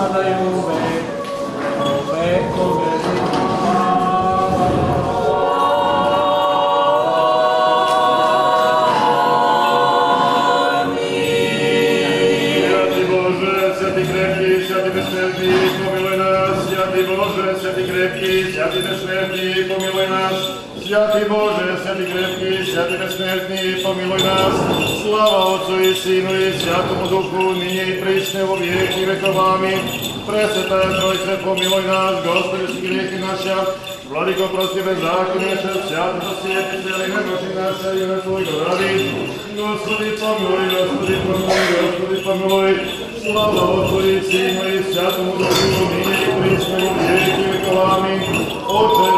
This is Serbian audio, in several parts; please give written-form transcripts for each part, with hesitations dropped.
sada i uvek, vekove Святый бессмертный, помилуй нас. Святый Боже, святый крепкий, святый бессмертный, помилуй нас. Слава Отцу и Сыну и Святому Духу, ныне и присно во веки вековами. Пресвятая Тройца, помилуй нас, Господи, все грехи наши. Владыко, прости беззаконие наше, свято просвети, цели немощи наши, и на Твой гради. Господи, помилуй, Господи, помилуй, Господи, помилуй. Слава Отцу и Сыну и Святому Духу, ныне и присно во веки вековами. Отче,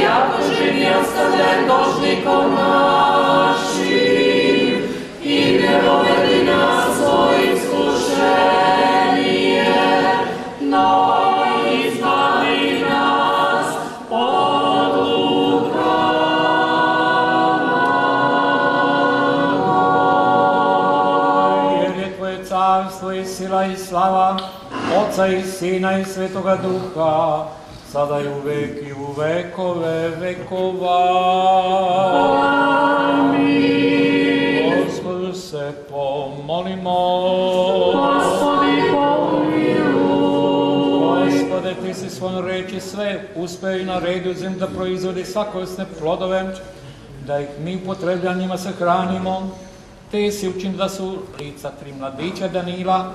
jako živi ostavljen dužnikom našim i ne dovedi nas svojim iskušenje, no izbavi nas od lukavog. Jer je Tvoje carstvo i sila i slava, Otca i Sina i Svetoga Duha, sada i uvek i u vekove vekova. Amin. Gospodu se pomolimo. Gospodi pomiluj. Gospode, Ti si svojom reči sve uspeo i naredio zemlju da proizvodi svakojasne plodove, da ih mi upotrebljanjima se hranimo. Ti si učinio da su lica 3 mladića Danila,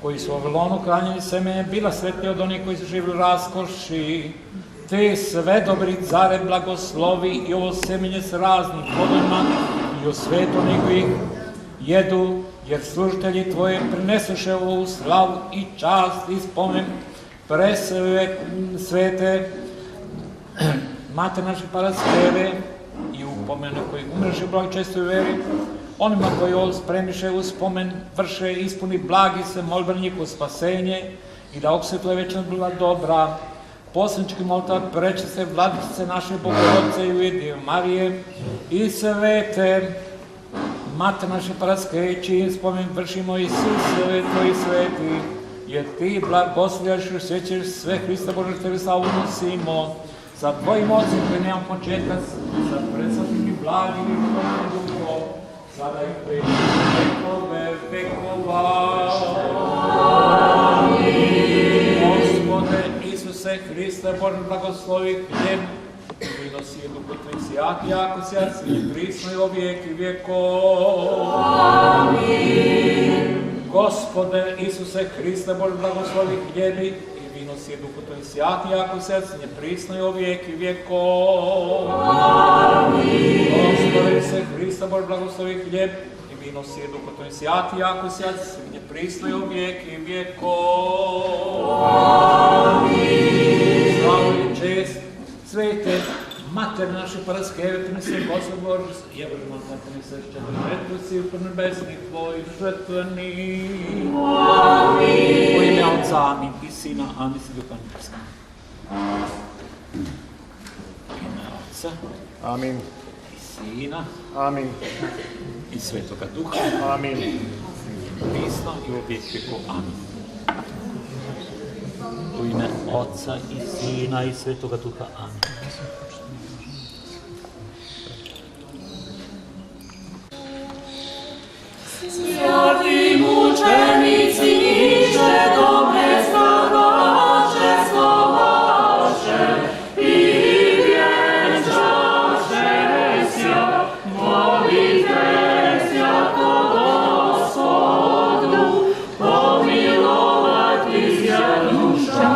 koji su u Vavilonu hranjeni semenjem, bila sretnija od onih koji su živjeli u raskoši. Te sve dobri care blagoslovi i ovo semenje s raznim plodovima i u svetu nego ih jedu, jer služitelji Tvoje prinesuše ovu slavu i čast i spomen svete Mater naše Paraskeve i u pomenu koji umreše broj čestoj veri, onima koji ovo spremiše u spomen vrše ispuni blagi se molbe na njihovo spasenje i da osvetluje večnost bila dobra. Poslanički molitva prečiste Vladice naše Bogorodice i Ujedinjene Marije i svete Mater naše Paraskeve, čiji spomen vršimo i sve Tvoji sveti, jer Ti blagoslovljaš i osvećaš sve Hrista Božeg, Tebi slavu nosimo. Sa Tvojim ocem koji nemam početka, sa predsvetnim i blagim i Tvojim Duhom, sada i vekove vekova. Amin. Gospode Isuse Hriste, Bože, blagoslovi hljeb, vino sjedu kod Tvojih sjati, jako sjaci i prisno i o vijeki vjekov. Amin. Gospode Isuse Hriste, Bože, blagoslovi hljebi i vino sjedu kod Tvojih sjati, jako sjaci i prisno i o vijeki vjekov. Amin. Gospode Isuse Hriste, Bože, blagoslovi hljeb i vino sjedu kod Tvojih sjati, jako sjaci i prisno i o vijeki vjekov. Amin. Slavu i čest svete Mater naše Paraskeve, prinese Gospod Bože, i evrimo da prinese četvrtci u nebesnih Tvojih žrtveni. Amin. U ime Otca, amin, i Sina, amin, i Duha Nebeskog. U ime Otca, amin, i Sina, amin, i Svetoga Duha, amin, prisno i u vjeku, amin. U ime Otca i Sina i Svetoga Duha, amin. Svjati mučenici, iše dobre stanovače, slovače i vječaše sja, molite svjato Gospodu, pomilovati sja duša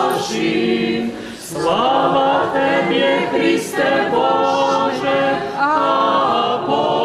našim. Slava Tebje, Hriste Bože, apostol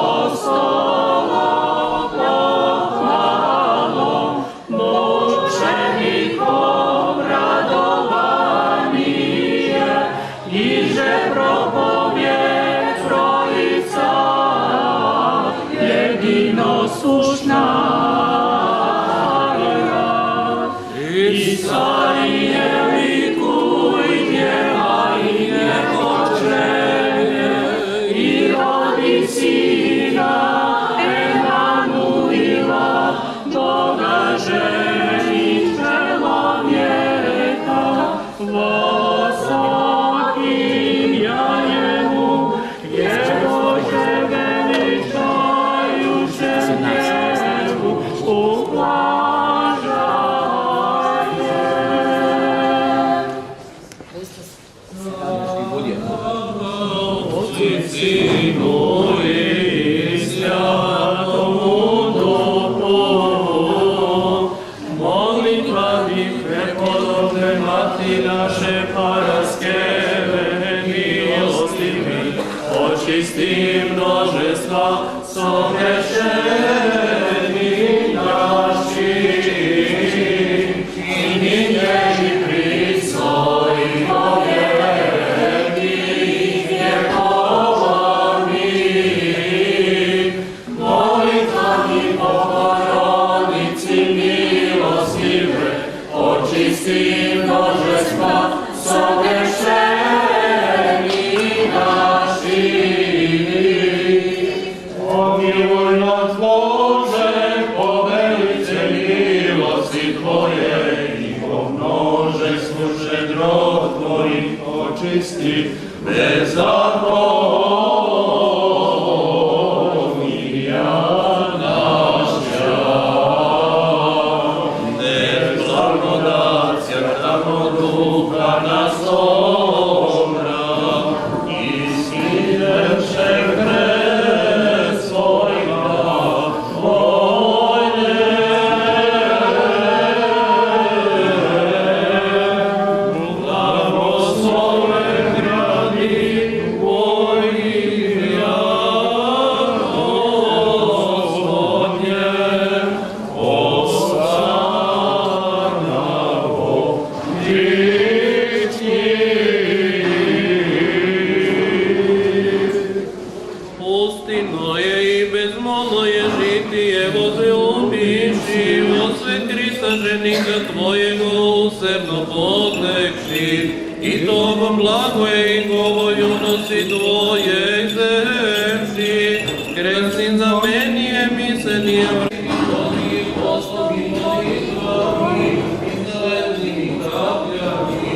život sve Krista ženika Tvojega usrdno potekši, i Tobom blagoje i govoljubnosti Tvoje zemši, krestin za meni je miselije vrhovnih poslovnih molitvami i zelenim kapljami,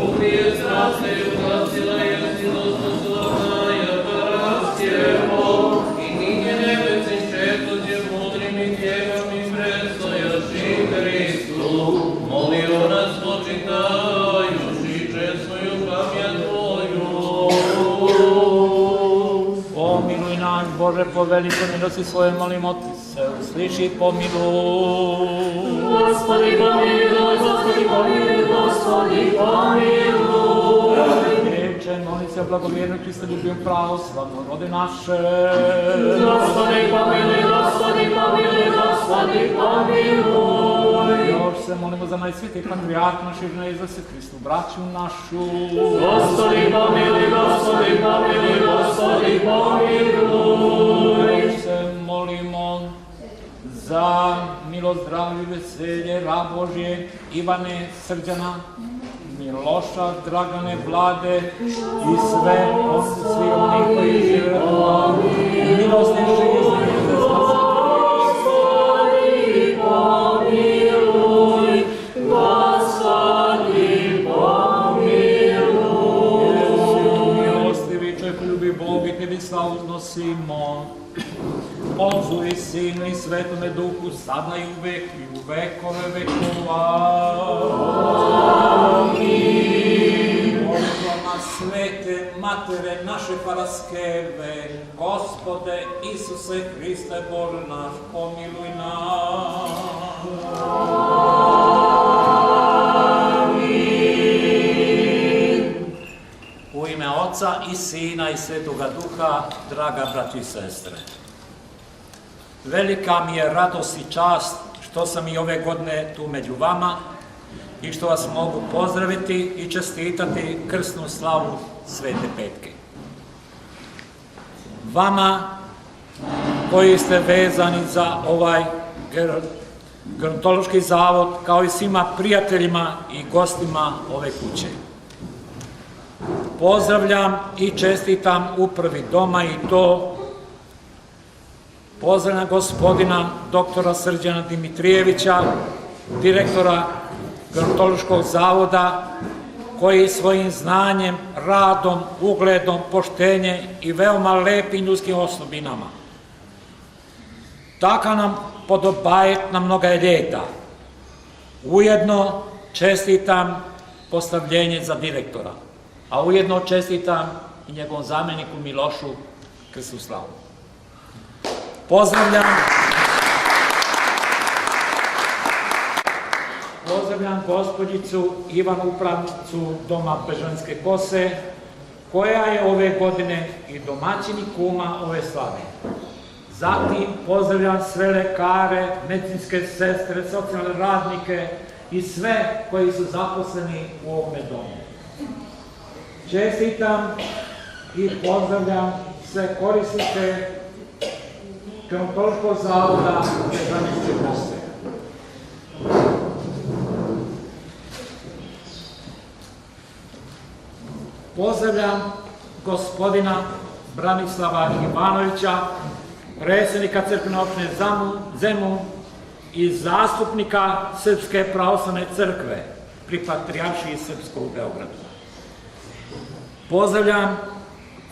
ukrije strase i ugasila jesti dostoslovna jaka rastjevo, i nije nebecin četođe mudrim i tjegom i predstojaši Hristu, molio nas počitajuši čestnuju pamjat Tvoju. Pomiluj naš Bože, po velikoj milosti svoje, molimo Ti se, usliši, pomiluj. Gospodi pomiluj, Gospodi pomiluj, Gospodi pomiluj. Reče, moli se, blagovjerno Hrista, ljubio pravoslavno, rode naše. Gospodi pomiluj, Gospodi pomiluj, Gospodi pomiluj. Još se molimo za najsvetiji patrijarh naših žena i za se Hristu, braću našu. Gospodi pomiluj, Gospodi pomiluj, Gospodi pomiluj. Još se molimo za milost, zdravlje i veselje, rab Božje, Ivane, Srđana, Miloša, Dragane, Vlade i svi oni koji žive u milosne životne Gospodi pomiluj, Gospodi pomiluj. milostivi čovjeku ljubi Bog i Tebi slavu nosimo. Otcu i Sinu i Svetome Duhu, sada i uvek i u vekove vekova. Amin. Molitvama svete Matere naše paraskeve, Gospode Isuse Hriste Bože naš, pomiluj nas. U ime Oca i Sina i Svetoga Duha, draga braći i sestre, velika mi je radost i čast što sam i ove godine tu među vama i što vas mogu pozdraviti i čestitati krsnu slavu Svete Petke. Vama koji ste vezani za ovaj gerontološki zavod, kao i svima prijateljima i gostima ove kuće. Pozdravljam i čestitam upravi doma i to pozdravljam gospodina doktora Srđana Dimitrijevića, direktora gerontološkog zavoda, koji svojim znanjem, radom, ugledom, poštenjem i veoma lepim ljudskim osobinama taka nam podobaje na mnoga ljeta. Ujedno čestitam postavljenje za direktora, a ujedno čestitam i njegovom zamjeniku Milošu krsnu slavu. Pozdravljam gospođicu Ivanu, upravnicu Doma Bežanske kose, koja je ove godine i domaćin i kuma ove slave. Zatim pozdravljam sve lekare, medicinske sestre, socijalne radnike i sve koji su zaposleni u ovome domu. Čestitam i pozdravljam sve korisnike gerontološkog zavoda Bežanske kose. Pozdravljam gospodina Branislava Ivanovića, predsjednika crkvene opštine Zemun i zastupnika Srpske pravoslavne crkve pri Patrijaršiji Srpskoj u Beogradu. Pozdravljam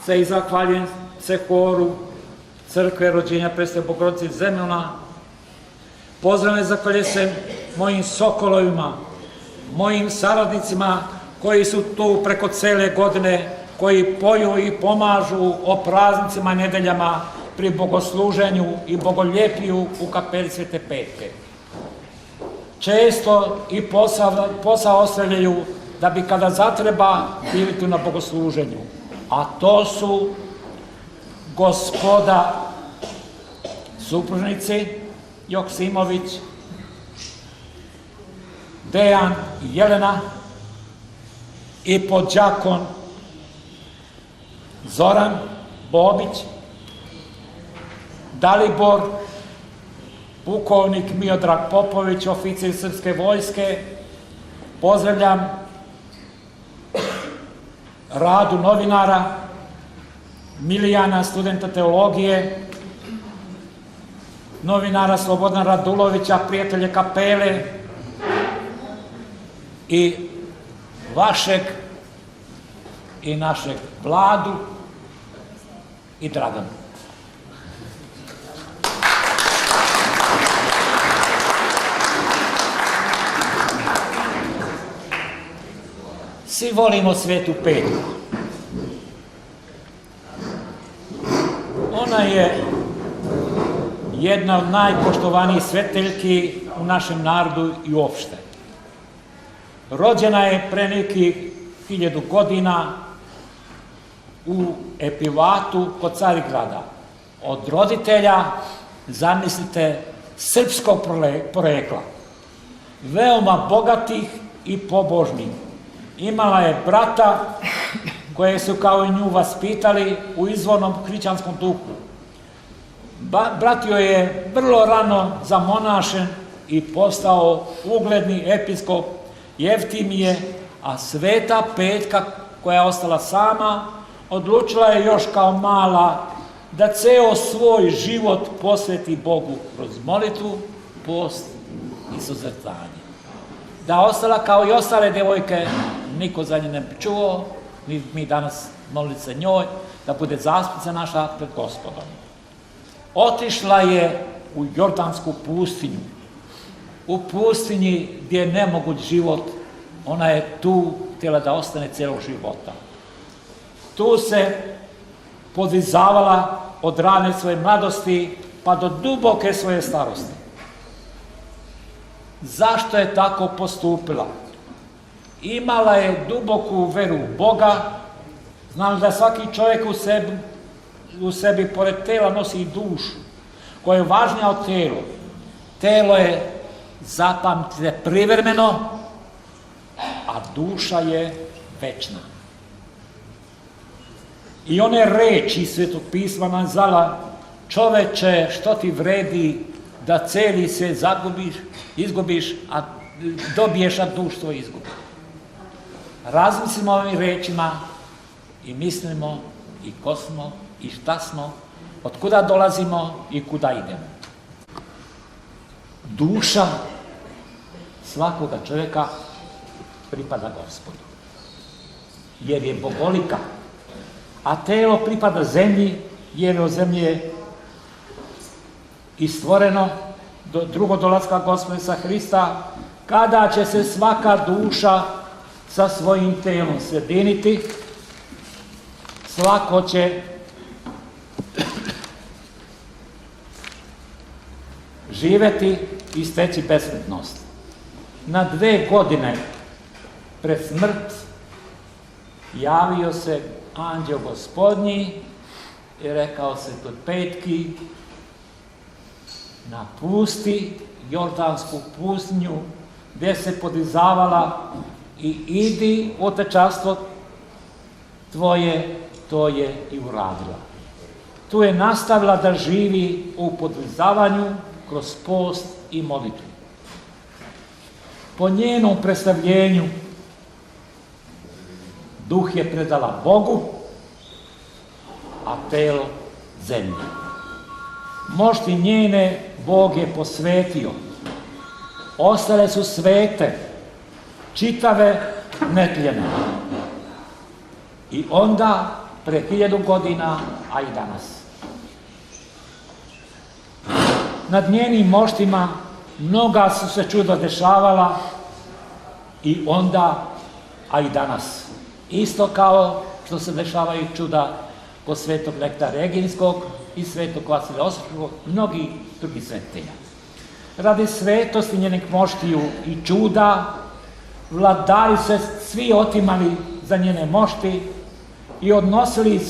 se i zahvaljujem se horu Crkve rođenja Presvete Bogorodice iz Zemuna. Pozdravljam i zahvaljujem se mojim sokolovima, mojim saradnicima koji su tu preko cele godine, koji poju i pomažu o praznicima i nedeljama pri bogosluženju i bogoljepiju u kapeli Svete Petke. Često i posao ostavljaju da bi kada zatreba bili tu na bogosluženju. A to su gospoda supružnici Joksimović, Dejan i Jelena i podđakon Zoran Bobić, Dalibor pukovnik Miodrag Popović, oficir srpske vojske. Pozdravljam Radu novinara, Milijana, studenta teologije, novinara Slobodana Radulovića, prijatelje kapele i vašeg i našeg Vladu i Draganu. Svi volimo Svetu Petku. Ona je jedna od najpoštovanijih sveteljki u našem narodu i uopšte. Rođena je pre nekih 1000 godina u Epivatu kod Carigrada. Od roditelja, zamislite, srpskog porekla. Veoma bogatih i pobožnih. Imala je brata koje su kao i nju vaspitali u izvornom hrišćanskom duhu. Brat joj je vrlo rano zamonašen i postao ugledni episkop Jeftimije, a Sveta Petka, koja je ostala sama, odlučila je još kao mala da ceo svoj život posveti Bogu kroz molitvu, post i suzrcanje. Da ostala kao i ostale devojke, niko za nje ne bi čuo, ni mi danas molili se njoj, da bude zastupnica naša pred Gospodom. Otišla je u Jordansku pustinju, u pustinji gdje je nemoguć život. Ona je tu htjela da ostane celog života. Tu se podvizavala od rane svoje mladosti pa do duboke svoje starosti. Zašto je tako postupila? Imala je duboku veru u Boga, znala da svaki čovjek u sebi pored tela nosi i dušu, koja je važnija od tela. Telo je, zapamtite, privremeno, a duša je večna. I one reči Svetog pisma nazvala: čoveče, što ti vredi da celi svijet izgubiš, a dobiješ, a dušu svoju izgubiš. Razmislimo o ovim rečima i mislimo i ko smo i šta smo, od kuda dolazimo i kuda idemo. Duša svakoga čovjeka pripada Gospodu, jer je bogolika, a telo pripada zemlji, jer od zemlje je i stvoreno do drugog dolaska Gospoda Isusa Hrista, kada će se svaka duša sa svojim telom sjediniti, svako će živeti i steći besmrtnost. Na 2 godine pred smrt javio se anđeo Gospodnji i rekao se kod Petki: napusti Jordansku pustinju gdje se podizavala i idi u otečanstvo tvoje, to je i uradila. Tu je nastavila da živi u podizavanju kroz post i molitvu. Po njenom predstavljenju duh je predala Bogu, a telo zemlji. Mošti njene Bog je posvetio. Ostale su svete, čitave, netljene. I onda, pre 1000 godina, a i danas. Nad njenim moštima mnoga su se čuda dešavala i onda, a i danas. Isto kao što se dešavaju čuda kod svetog Lekta Reginskog i svetog Vasilija Ostroškog, mnogi drugi svetelja. Radi svetosti njenih moštiju i čuda, vladari se svi otimali za njene mošti i odnosili,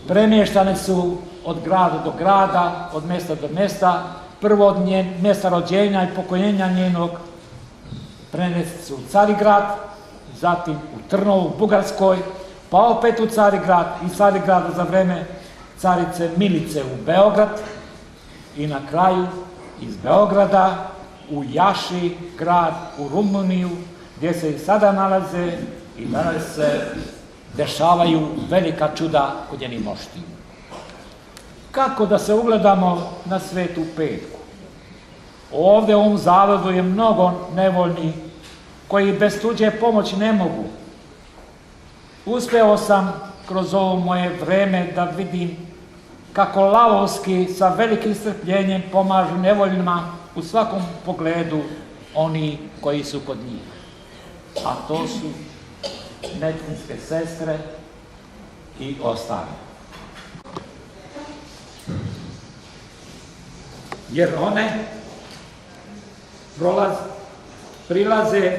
premještane su od grada do grada, od mjesta do mjesta, prvo od mjesta rođenja i pokoljenja njenog prenesti su u Carigrad, zatim u Trnovu, u Bugarskoj, pa opet u Carigrad i Carigrada za vreme carice Milice u Beograd i na kraju iz Beograda u Jaši, grad u Rumuniju, gdje se i sada nalaze i danas se dešavaju velika čuda kod njenih moštiju. Kako da se ugledamo na Svetu Petku? Ovde u ovom zavodu je mnogo nevoljnih koji bez tuđe pomoći ne mogu. Uspeo sam kroz ovo moje vreme da vidim kako lavovski sa velikim strpljenjem pomažu nevoljnima u svakom pogledu oni koji su kod njih. A to su medicinske sestre i ostali. Jer one prilaze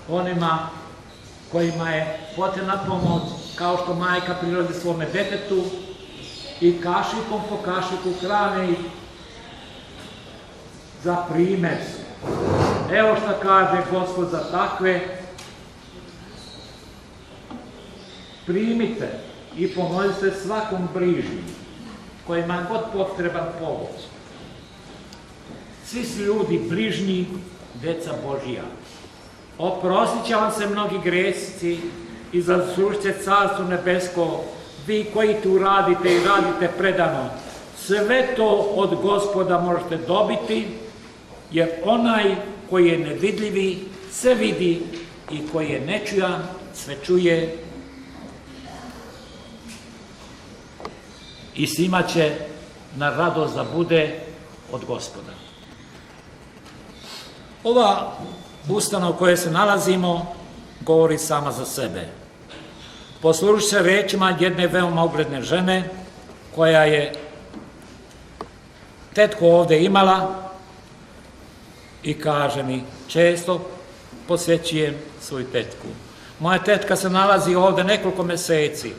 onima kojima je potrebna pomoć, kao što majka prilazi svome detetu i kašikom po kašiku hrane ih za primer. Evo šta kaže Gospod za takve: primite i pomozite svakom bližnjem kojima je god potreban pomoć. Svi su ljudi bližnji, deca Božija. Oprostit će vam se mnogi gresi i zaslužite Carstvo nebesko, vi koji tu radite i radite predano. Sve to od Gospoda možete dobiti, jer onaj koji je nevidljivi sve vidi i koji je nečujan sve čuje i svima će na radost da bude od Gospoda. Ova ustanova u kojoj se nalazimo govori sama za sebe. Poslužit se rečima jedne veoma ugledne žene koja je tetku ovde imala i kaže mi: često posvećujem svoju tetku. Moja tetka se nalazi ovde nekoliko meseci.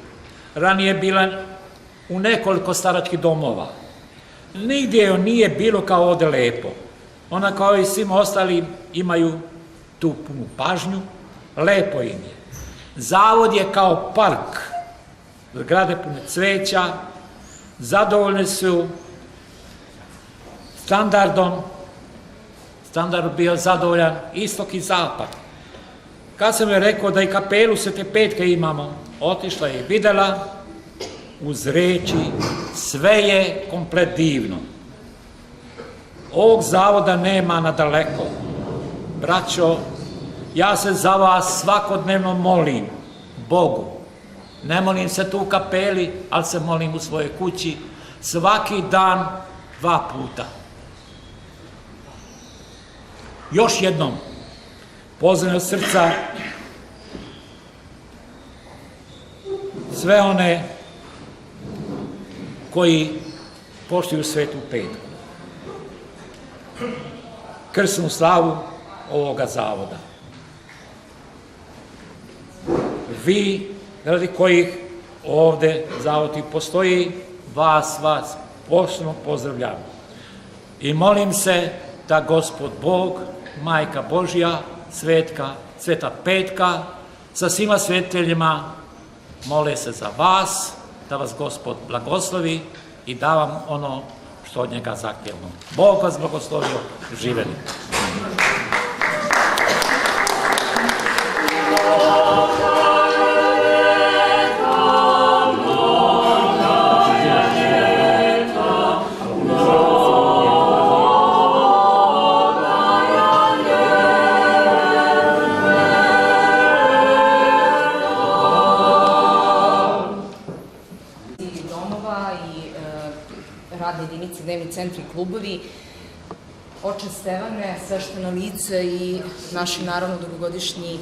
Ranije je bila u nekoliko staračkih domova. Nigdje joj nije bilo kao ovde lepo. Ona kao i svim ostali imaju tu punu pažnju, lepo im je. Zavod je kao park, zgrade pune cveća, zadovoljne su standardom, standard bio zadovoljan istok i zapad. Kad sam joj rekao da i kapelu Svete Petke imamo, otišla je i videla, uz reči, sve je komplet divno. Ovog zavoda nema nadaleko. Braćo, ja se za vas svakodnevno molim Bogu. Ne molim se tu u kapeli, ali se molim u svojoj kući svaki dan 2 puta. Još jednom, pozivam od srca sve one koji poštuju Svetu Petku, krsnu slavu ovoga zavoda. Vi, radi kojih ovde zavod i postoji, vas posebno pozdravljam. I molim se da Gospod Bog, Majka Božja, Sveta Petka, sa svima sveteljima mole se za vas, da vas Gospod blagoslovi i da vam ono što od njega zahtjevno. Bog vas blagoslovio, živeli. dnevni centri i klubovi, oče Stevane, svešteno lice i naši naravno dugogodišnji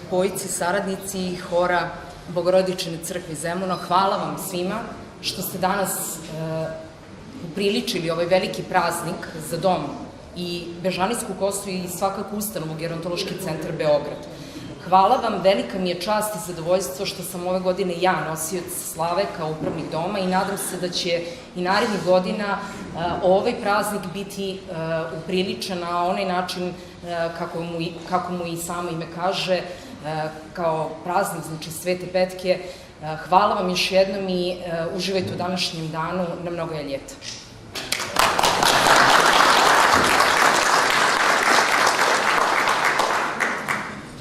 pojici, saradnici hora Bogorodične crkve Zemuna, hvala vam svima što ste danas upriličili ovaj veliki praznik za dom i Bežanijsku Kosu i svakako ustanovu Gerontološki centar Beograd. Hvala vam, velika mi je čast i zadovoljstvo što sam ove godine ja nosioc slave kao upravnik doma i nadam se da će i narednih godina ovaj praznik biti upriličen na onaj način kako mu i samo ime kaže, kao praznik, znači Svete Petke. Hvala vam još jednom i uživajte u današnjem danu na mnogo je ljeta.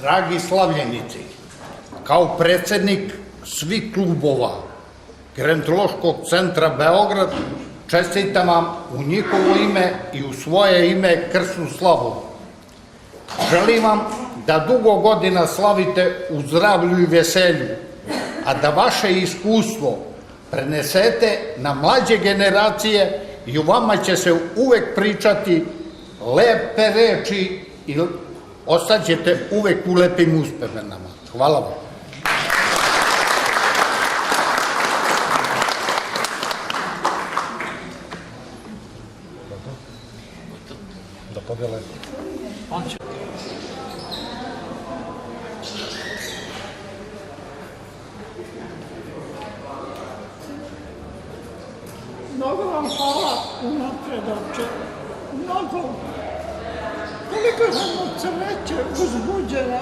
Dragi slavljenici, kao predsednik svih klubova Gerontološkog centra Beograd, čestitam vam u njihovo ime i u svoje ime krsnu slavu. Želim vam da dugo godina slavite u zdravlju i veselju, a da vaše iskustvo prenesete na mlađe generacije i u vama će se uvek pričati lepe reči i ostaćete uvek u lepim uspemenama. Hvala vam. Da podele. On će. Mnogo vam hvala unapred, oče. Mnogo. Koliko sam od sreće uzbuđena.